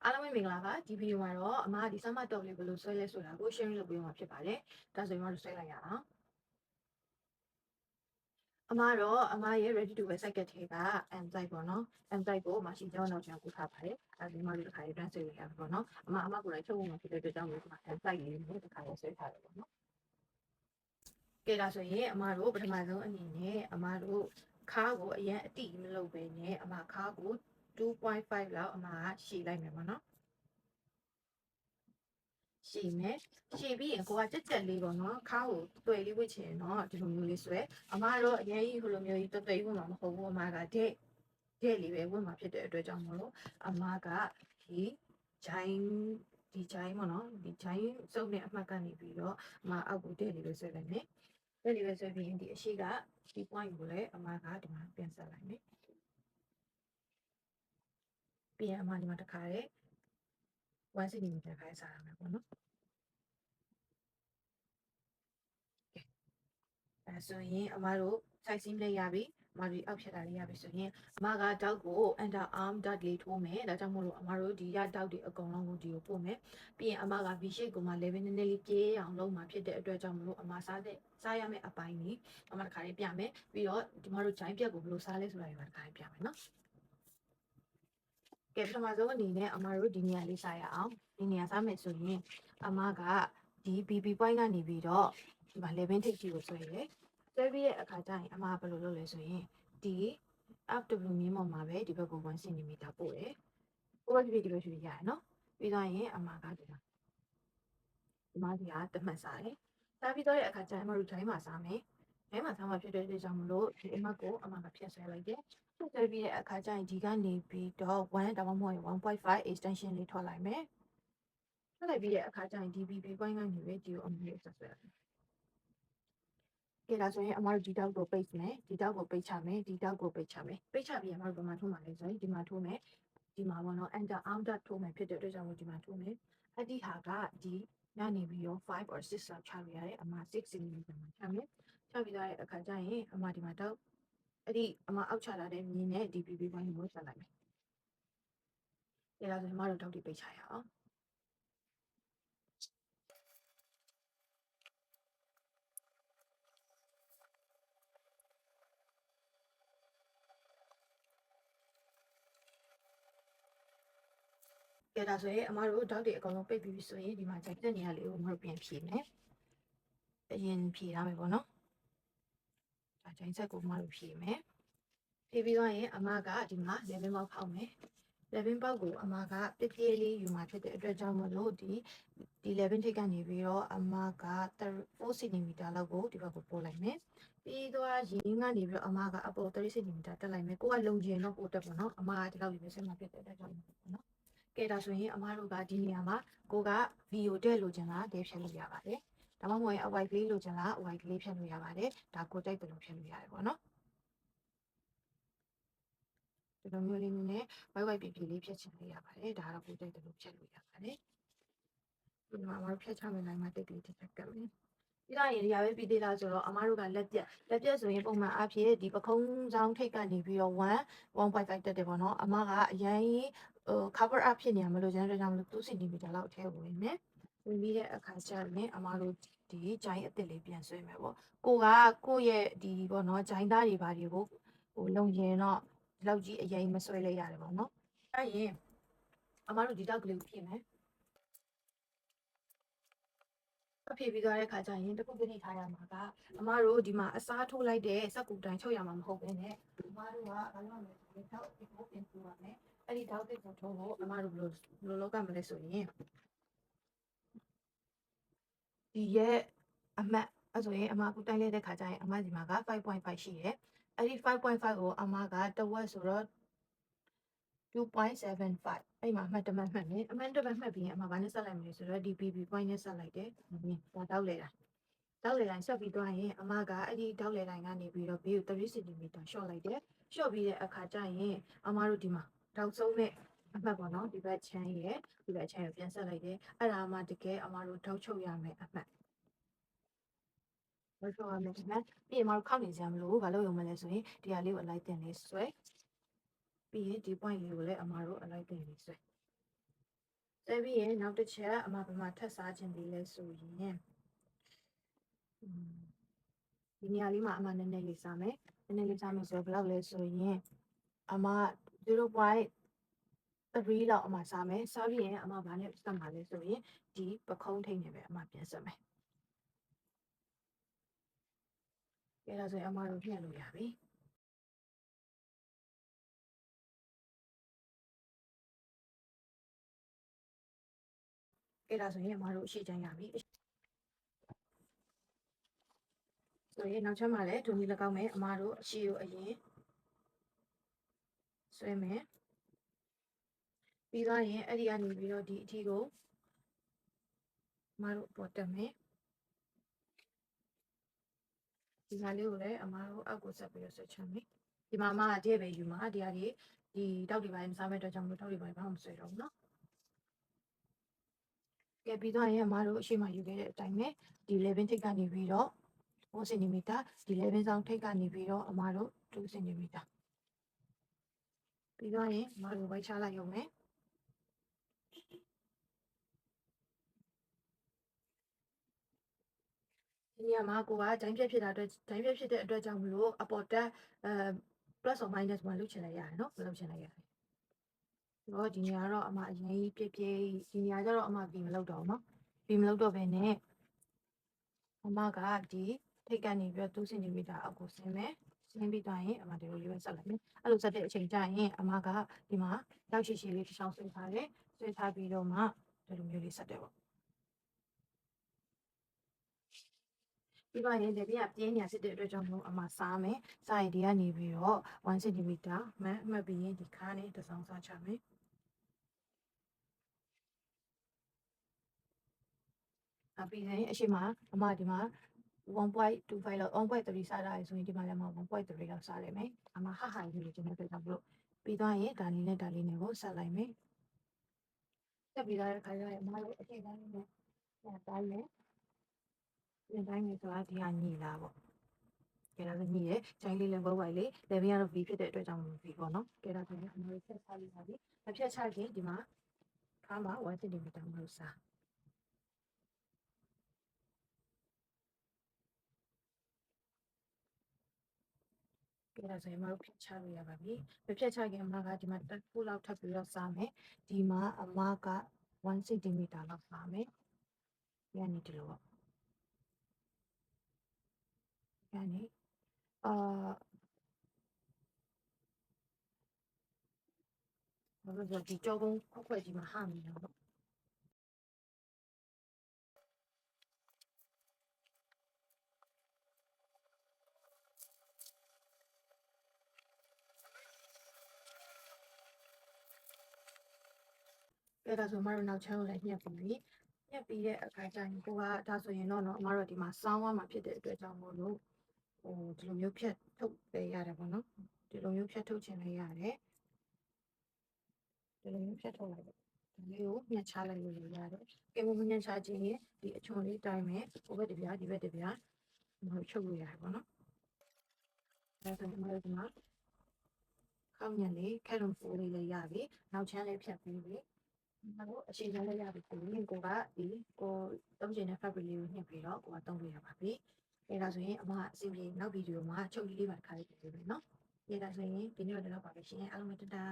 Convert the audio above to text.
အားလုံးပဲမင်္ဂလာပါဒီဗီဒီယိုမှာတော့အမဒီ summer top လေးဘယ်လိုဆွဲလဲဆိုတာကို sharing လုပ်ပေးမှာဖြစ်ပါတယ်ဒါဆိုရင်မတို့ဆွဲလိုက်ရအောင်အမတော့အမရဲ့ ready to wear site ထဲက M size ပေါ့နော် M size ကိုမရှိကြောင်းတော့ကျွန်တော်ပို့ထားပါတယ်အဲဒီမှာဒီတစ်ခါရေး transfer ရအောင်ပေါ့နော်အမကိုယ်တိုင်ချုပ်ဖို့မှာဖြစ်တဲ့အတွက်ကြောင့်မို့ဒီမှာ M size လေးကိုတစ်ခါရေးဆွဲထားတယ်ပေါ့နော်ကဲဒါဆိုရင်အမတို့ပထမဆုံးအနေနဲ့အမတို့ခါးကိုအရင်အတိမလုပ်ပဲနဲ့အမခါးကို 2.5 လောက်အမကရှည်လိုက်မယ်ပေါ့နော်ရှည်မယ်ရှည်ပြီးရင်ကိုကကြက်ကြက်လေးပေါ့နော်ခါးကိုတွေ့လေးဝစ်ချင်တော့ဒီလိုမျိုးလေးဆွဲအမတော့အရင်ကြီးဟိုလိုမျိုးကြီးတွေ့ဝစ်မှာမဟုတ်ဘူးအမကတဲ့လေးပဲဝစ်မှာဖြစ်တဲ့အတွက်ကြောင့်မလို့အမကဒီဂျိုင်းပေါ့နော်ဒီဂျိုင်းစုပ်နဲ့အမှတ်ကနေပြီးတော့အမအောက်ကိုတဲ့လေးပဲဆွဲလိုက်မယ်တဲ့လေးပဲဆွဲပြီးရင်ဒီအရှိကဒီ point ကိုလည်းအမကဒီမှာပြန်ဆက်လိုက်မယ်ပြီးရင်အမဒီမှာတစ်ခါလေ1 cm ခိုင်းစားရမယ်ပေါ့နော်အဲဆိုရင်အမတို့ side seam လေးရပြီအမတို့အောက်ဖြတ်တာလေးရပြီဆိုရင်အမကတောက်ကို under arm dot လေးထိုးမယ်ဒါကြောင့်မို့လို့အမတို့ဒီရတောက်တွေအကုန်လုံးကိုဒီကိုပို့မယ်ပြီးရင်အမက V shape ကိုမှ level နည်းနည်းလေးပြေးအောင်လုပ်မှာဖြစ်တဲ့အတွက်ကြောင့်မို့လို့အမစားရမယ့်အပိုင်းကြီးအမတစ်ခါလေးပြမယ်ပြီးတော့ဒီမတို့ဂျိုင်းပြက်ကိုဘယ်လိုစားလဲဆိုတာတွေပါတစ်ခါလေးပြမယ်နော်ကဲပထမဆုံးအနေနဲ့အမတို့ဒီနေရာလေးစားရအောင်ဒီနေရာစားမယ်ဆိုရင်အမကဒီ BB point ကနေပြီးတော့ဒီမှာ level ထိပ်ကြီးကိုဆွဲရဲဆွဲပြီးတဲ့အခါကျရင်အမဘယ်လိုလုပ်လဲဆိုရင်ဒီ FW မြင်းပေါ်မှာပဲဒီဘက်ကို1 cm ပို့တယ်။ပို့ပြီးဒီဘက်ရွှေ့ရရနော်။ပြီးတော့ရင်အမကဒီမှာဒီမှာဒီဟာတမတ်စားတယ်။စားပြီးတော့တဲ့အခါကျရင်အမတို့ဂျိုင်းမှာစားမယ်။ဂျိုင်းမှာစားမှာဖြစ်တဲ့အတွက်ကြောင့်မလို့ဒီအမကိုအမကဖြတ်ဆွဲလိုက်တယ်။ဖြတ်ဆွဲပြီးတဲ့အခါကျရင်ဒီကနေပြီးတော့1ဒါမှမဟုတ်1.5 extension လေးထွက်လိုက်မယ်။ထွက်လိုက်ပြီးတဲ့အခါကျရင်ဒီ BB point ကနေပဲဒီကိုအမလေးဆက်ဆွဲလိုက်ကဲဒါဆိုရင်အမတို့ဒီတောက်ကိုပိတ်မယ်ဒီတောက်ကိုပိတ်ချမယ်ဒီတောက်ကိုပိတ်ချမယ်ပိတ်ချပြီးအမတို့ဘယ်မှာထိုးမှာလဲဆိုရင်ဒီမှာထိုးမယ်ဒီမှာပေါ့နော် under arm dot ထိုးမယ်ဖြစ်တဲ့အတွက်ကြောင့်မို့ဒီမှာထိုးမယ်အဲ့ဒီဟာကဒီညနေပြီးတော့5 or 6လောက်ချလို့ရတယ်အမ6 cm မှာချမယ်ချပြီးသွားတဲ့အခါကျရင်အမဒီမှာတောက်အဲ့ဒီအမအောက်ချလာတဲ့မြင်းနဲ့ဒီ BB point ကိုဆက်လိုက်မယ်ကဲဒါဆိုရင်အမတို့တောက်တွေပိတ်ချရအောင်ကဲဒါဆိုရင်အမတို့တောက်တွေအကုန်လုံးပိတ်ပြီးပြီဆိုရင်ဒီမှာဂျက်တဲ့နေရာလေးကိုအမတို့ပြန်ဖြည့်မယ်အရင်ဖြည့်ထားမယ်ပေါ့နော်ဒါဂျိုင်းဆက်ကိုအမတို့ဖြည့်မယ်ဖြည့်ပြီးတော့ရင်အမကဒီမှာ level ပေါက်ဖောက်မယ်level ပေါက်ကိုအမကပြည့်ပြည့်လေးယူမှာဖြစ်တဲ့အတွက်ကြောင့်မလို့ဒီ level ထိပ်ကနေပြီးတော့အမက4 cm လောက်ကိုဒီဘက်ကိုပို့လိုက်မယ်ပြီးတော့ရင်းကနေပြီးတော့အမကအပေါ်30 cm တက်လိုက်မယ်ကိုကလုံကျင်တော့ပို့တက်ပေါ့နော်အမကဒီလောက်ယူပဲဆက်မှာဖြစ်တဲ့အတွက်ကြောင့်ပေါ့နော်ကဲဒါဆိုရင်အမတို့ကဒီနေရာမှာကိုက VO တက်လို့ကျင်လားတဲဖြတ်လို့ရပါတယ်ဒါမှမဟုတ်ရင် white လေးလိုချင်လား white လေးဖြတ်လို့ရပါတယ်ဒါကိုတိုက်တယ်လို့ဖြတ်လို့ရတယ်ပေါ့နော်ဒီလိုမျိုးလေးနဲ့ white ပြပြလေးဖြတ်ချင်လို့ရပါတယ်ဒါကတော့ကိုတိုက်တယ်လို့ဖြတ်လို့ရပါတယ်ဒီမှာအမတို့ဖြတ်ချမယ်နိုင်မှာတိတ်ကလေးတစ်ချက်ကပ်မယ်ပြီးတော့ရင်ဒီရပဲပြီးသေးလားဆိုတော့အမတို့ကလက်ပြက်ဆိုရင်ပုံမှန်အဖြစ်ဒီပခုံးဆောင်ထိတ်ကနေပြီးတော့1.5တက်တယ်ပေါ့နော်အမကအရင်cover up ဖြစ်နေရမလို့ကျွန်တော်တို့ကြောင့်2 cm လောက်ထဲဝင်မယ်ဝင်ပြီးတဲ့အခါကျရင်အမတို့ဒီဂျိုင်းအစ်စ်လေးပြန်ဆွဲမယ်ပေါ့ကိုရဲ့ဒီပေါ့နော်ဂျိုင်းသားတွေဘာတွေကိုဟိုလုံရင်တော့ဒီလောက်ကြီးအရင်မဆွဲလိုက်ရတယ်ပေါ့နော်အဲ့ရင်အမတို့ဒီတောက်ကလေးကိုပြင်မယ်အဖြေပြီးသွားတဲ့ခါကျရင်တခုတတိထားရမှာကအမတို့ဒီမှာအစားထိုးလိုက်တဲ့စက်ကူတိုင်းချုပ်ရမှာမဟုတ်ဘဲနဲ့အမတို့ကဘာလို့လဲဆိုရင်တော့ဒီကိုပြင်ပြပါမယ်အဲ့ဒီတောက်တစ်ကိုထုံးဖို့အမတို့ဘယ်လိုလုပ်ကမလဲဆိုရင်ဒီရဲ့အမှတ်အဲ့ဆိုရင်အမကူတိုင်းလိုက်တဲ့ခါကျရင်အမဒီမှာက5.5ရှိတယ်အဲ့ဒီ5.5ကိုအမကတဝက်ဆိုတော့2.75အဲ့မှာအမှတ်တမှတ်မှတ်မယ်အမှတ်တမှတ်မှတ်ပြီးရင်အမဘာနဲ့ဆက်လိုက်မလဲဆိုတော့ဒီ BB point နဲ့ဆက်လိုက်တယ်ဒါတောက်လေတာတောက်လေတိုင်းဆက်ပြီးသွားရင်အမကအဲ့ဒီတောက်လေတိုင်းကနေပြီးတော့ဘေးကို30 cm ရှော့လိုက်တယ်ရှော့ပြီးတဲ့အခါကျရင်အမတို့ဒီမှာတောက်ဆုံးမဲ့အမှတ်ပေါ့နော်ဒီဘက်ချမ်းရဲ့ဒီဘက်ချမ်းကိုပြန်ဆက်လိုက်တယ်အဲ့ဒါမှတကယ်အမတို့တောက်ချုပ်ရမယ်အမှတ်ဘာလို့ရမလဲဒီမှာပြီးရင်မတို့ခောက်နေစရာမလိုဘူးဘာလို့ရုံမလဲဆိုရင်ဒီဟာလေးကိုအလိုက်တင်လေးဆွဲပြီးရင်ဒီ point လေးကိုလည်းအမတို့အလိုက်တင်လေးဆွဲ ဆွဲပြီးရင်နောက်တစ်ချက်အမဘယ်မှာထပ်စားခြင်းလေးလဲဆိုရင်ဒီနေရာလေးမှာအမနည်းနည်းလေးစားမယ်နည်းနည်းလေးစားမယ်ဆိုတော့ဘယ်လောက်လဲဆိုရင်အမ0.3လောက်အမစားမယ်စားပြီးရင်အမဘာနဲ့ဆက်မှာလဲဆိုရင်ဒီပခုံးထိပ်နဲ့ပဲအမပြန်ဆက်မယ်ကဲဒါဆိုရင်အမတို့ပြန်လို့ရပြီကဲဒါဆိုရင်အမတို့အရှိချမ်းရပြီဆိုရင်နောက်ချက်မှာလည်းဒုံကြီး၎င်းမယ်အမတို့အရှိကိုအရင်ဆွဲမယ်ပြီးသွားရင်အဲ့ဒီကနေပြီးတော့ဒီအထီကိုအမတို့ပေါ်တက်မယ်ဒီဟာလေးကိုလည်းအမတို့အောက်ကိုဆက်ပြီးတော့ဆွဲချမယ်ဒီမှာအမကတည့်ပဲယူမှာဒီဟာဒီတောက်တွေပိုင်းမစားမဲ့အတွက်ကြောင့်မလို့တောက်တွေပိုင်းဘာမှမဆွဲတော့ဘူးเนาะကဲပြီးသွားရင်အမတို့အရှိမယူခဲ့တဲ့အတိုင်းပဲဒီ11ထိပ်ကနေပြီးတော့4 cm ဒီ11ဆောင်ထိပ်ကနေပြီးတော့အမတို့2 cm ပြီးသွားရင်အမတို့ဝိုက်ချလိုက်ရုံနဲ့ဒီနေရာမှာကိုကဂျိုင်းပြက်ဖြစ်တဲ့အတွက်ကြောင့်မလို့အပေါ်တက်plus or minus မှာလုပ်ချင်လိုက်ရတယ်เนาะမလုပ်ချင်လိုက်ရတယ်တော့ဒီနေရာတော့အမအရင်ပြည့်ဒီနေရာကျတော့အမပြီးမလုပ်တော့ဘူးเนาะပြီးမလုပ်တော့ဘဲနဲ့အမကဒီထိတ်ကနေပြီးတော့2 cm အောက်ကိုဆင်းမယ်ဆင်းပြီးသွားရင်အမဒီလိုလေးပဲဆက်လိုက်မယ်အဲ့လိုဆက်တဲ့အချိန်ကျရင်အမကဒီမှာတောက်ရှိရှိလေးတစ်ချောင်းဆွဲထားတယ်ဆွဲထားပြီးတော့မှဒီလိုမျိုးလေးဆက်တယ်ပေါ့ပြီးတော့ရင်ဒီပြင်းညာစစ်တဲ့အတွက်ကြောင့်မို့အမစားမယ်စားရင်ဒီကနေပြီးတော့1 cm မှတ်ပြီးရင်ဒီခါနဲ့တစ်ဆောင်စားချမယ်ပြီးရင်အရှိမအမဒီမှာ1.25လောက်1.3စားရတယ်ဆိုရင်ဒီမှာလည်းမ1.3လောက်စားလိမ့်မယ်အမဟာယူလို့ကျွန်တော်ပြောကြမလို့ပြီးသွားရင်ဒါလေးနဲ့ကိုဆက်လိုက်မယ်ဆက်ပြီးတော့ခါကျရင်အမတို့အချိန်တိုင်းနဲ့ပြန်တိုင်းမယ်ပြန်တိုင်းမယ်ဆိုတာဒီဟာညီလာပေါ့ကဲဒါဆိုညီရဲ့ချိုင်းလေးလည်းဘောပိုက်လေး level ကတော့ V ဖြစ်တဲ့အတွက်ကြောင့် V ပေါ့နော်ကဲဒါဆိုရင်အမတို့ဖြတ်ချလိုက်ပါပြီမဖြတ်ချခင်ဒီမှာခါမှာ1 cm မလို့စားကဲဒါဆိုရင်မတို့ဖြတ်ချလို့ရပါပြီမဖြတ်ချခင်အမကဒီမှာတစ်ခုလောက်ထပ်ပြီးတော့စားမယ်ဒီမှာအမက1 cm လောက်စားမယ်ဒီကနေဒီလိုပေါ့ဒီကနေဘာလို့ဆိုဒီကြောကုန်းခွက်ကြီးမှာဟာနေတော့အဲ့ဒါဆိုမတို့နောက်ချမ်းကိုလည်းညှက်ပြီးပြီညှက်ပြီးတဲ့အခါကျရင်ကိုကဒါဆိုရင်တော့အမတို့ဒီမှာစောင်းသွားမှာဖြစ်တဲ့အတွက်ကြောင့်မို့လို့ဒီလိုမျိုးဖြတ်ထုတ်ပေးရတယ်ပေါ့နော်ဒီလိုမျိုးဖြတ်ထုတ်ခြင်းလည်းရတယ်ဒီလိုမျိုးဖြတ်ထုတ်လိုက်တယ်ဒီလေးကိုညှက်ချလိုက်လို့ရတယ်ကဲမညှက်ချခြင်းရင်ဒီအချွန်လေးတိုင်းမယ်ဟိုဘက်တစ်ပြားဒီဘက်တစ်ပြားမဟုတ်ချုပ်လို့ရတယ်ပေါ့နော်ဒါဆိုရင်အမတို့ဒီမှာခောက်ညံလေးခက်လုံဖိုးလေးလည်းရပြီနောက်ချမ်းလေးဖြတ်ပြီးပြီမတို့အချိန်လေးရပြီဆိုရင်ကိုကဒီကိုသုံးချင်တဲ့ fabric လေးကိုညှစ်ပြီးတော့ကိုကသုံးလို့ရပါပြီအဲဒါဆိုရင်အမအစီအပြေနောက်ဗီဒီယိုမှာချုပ်လေးလေးပါတစ်ခါလေးပြင်ပေးမယ်နော်အဲဒါဆိုရင်ဒီနေ့တော့တော့ပါပဲရှင်အားလုံးပဲတတာ